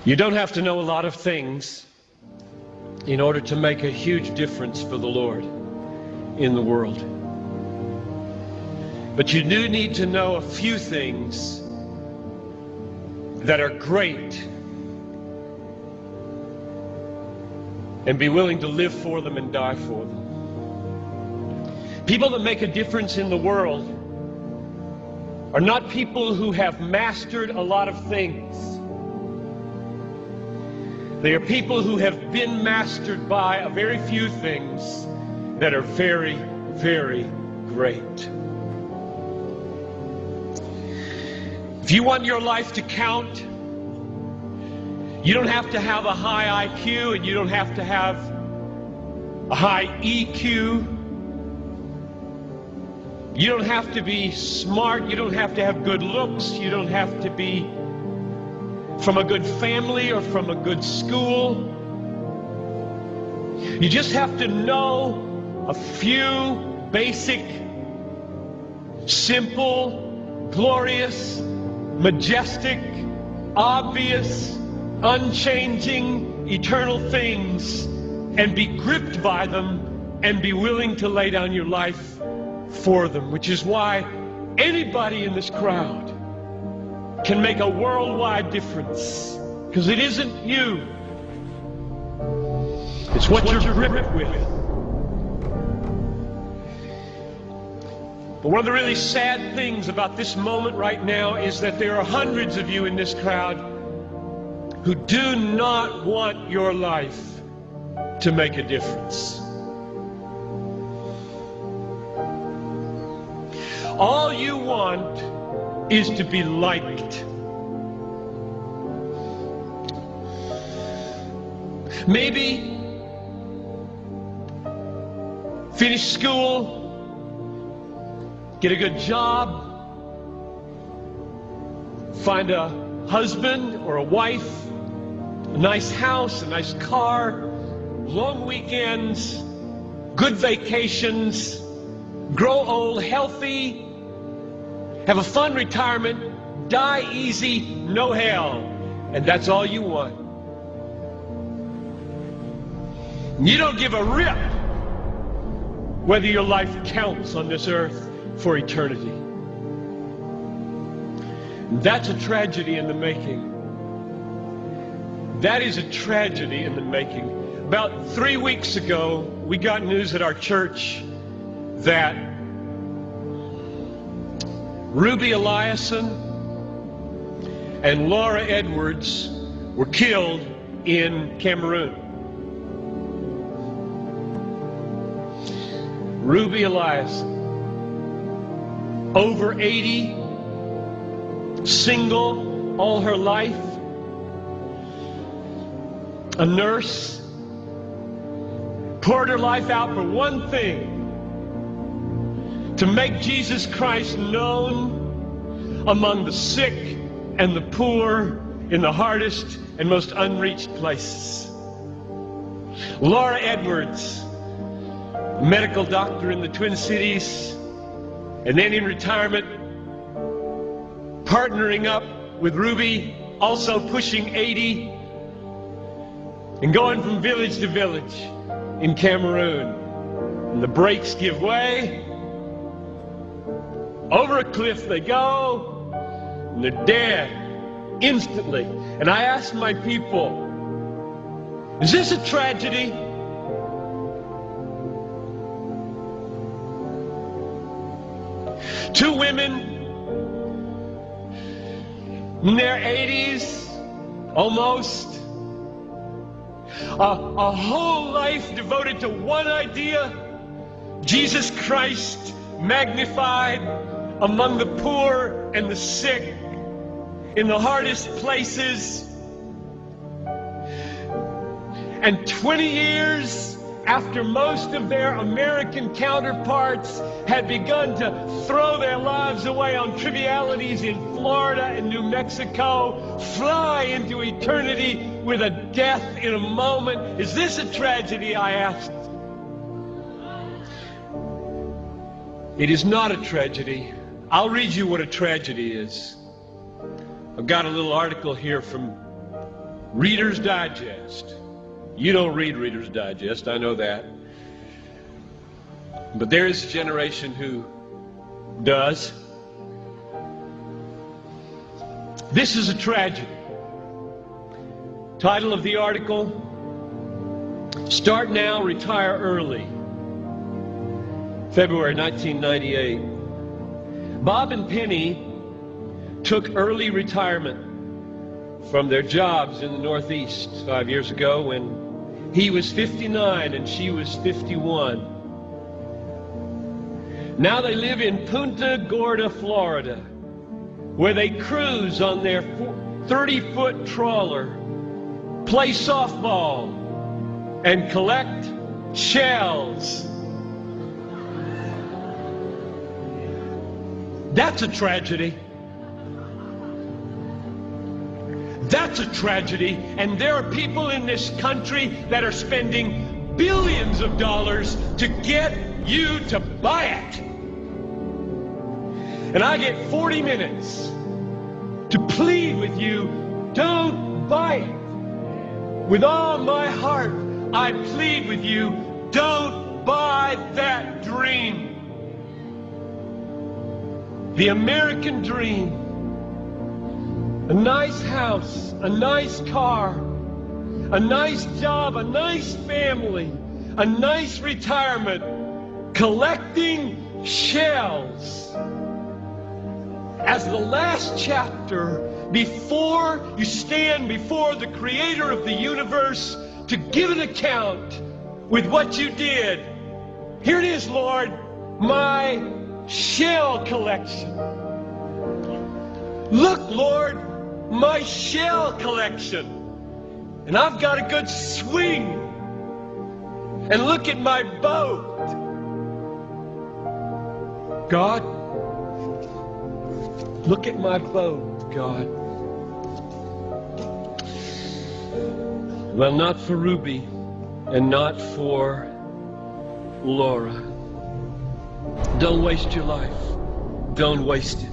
You don't have to know a lot of things in order to make a huge difference for the Lord in the world. But you do need to know a few things that are great and be willing to live for them and die for them. People that make a difference in the world are not people who have mastered a lot of things. They are people who have been mastered by a very few things that are very, very great. If you want your life to count, you don't have to have a high IQ and you don't have to have a high EQ. You don't have to be smart. You don't have to have good looks. You don't have to be from a good family or from a good school. You just have to know a few basic, simple, glorious, majestic, obvious, unchanging, eternal things, and be gripped by them and be willing to lay down your life for them, which is why anybody in this crowd can make a worldwide difference, because it isn't you, it's what you're gripped with. But one of the really sad things about this moment right now is that there are hundreds of you in this crowd who do not want your life to make a difference. All you want is to be liked. Maybe finish school, get a good job, find a husband or a wife, a nice house, a nice car, long weekends, good vacations, grow old healthy, have a fun retirement, die easy, no hell. And that's all you want. You don't give a rip whether your life counts on this earth for eternity. That's a tragedy in the making. That is a tragedy in the making. About 3 weeks ago, we got news at our church that Ruby Eliason and Laura Edwards were killed in Cameroon. Ruby Eliason, over 80, single all her life, a nurse, poured her life out for one thing: to make Jesus Christ known among the sick and the poor in the hardest and most unreached places. Laura Edwards, a medical doctor in the Twin Cities, and then in retirement, partnering up with Ruby, also pushing 80, and going from village to village in Cameroon. And the brakes give way. Over a cliff they go, and they're dead instantly. And I asked my people, is this a tragedy? Two women in their 80s, almost, a whole life devoted to one idea: Jesus Christ magnified among the poor and the sick, in the hardest places. And 20 years after most of their American counterparts had begun to throw their lives away on trivialities in Florida and New Mexico, fly into eternity with a death in a moment. Is this a tragedy, I asked? It is not a tragedy. I'll read you what a tragedy is. I've got a little article here from Reader's Digest. You don't read Reader's Digest, I know that. But there is a generation who does. This is a tragedy. Title of the article: Start Now, Retire Early. February 1998. Bob and Penny took early retirement from their jobs in the Northeast 5 years ago when he was 59 and she was 51. Now they live in Punta Gorda, Florida, where they cruise on their 30-foot trawler, play softball, and collect shells. That's a tragedy. That's a tragedy, and there are people in this country that are spending billions of dollars to get you to buy it. And I get 40 minutes to plead with you, don't buy it. With all my heart, I plead with you, don't buy that dream. The American dream. A nice house, a nice car, a nice job, a nice family, a nice retirement, collecting shells. As the last chapter, before you stand before the Creator of the universe to give an account with what you did. Here it is, Lord, my shell collection. Look, Lord, my shell collection. And I've got a good swing. And look at my boat. God, look at my boat, God. Well, not for Ruby and not for Laura. Don't waste your life. Don't waste it.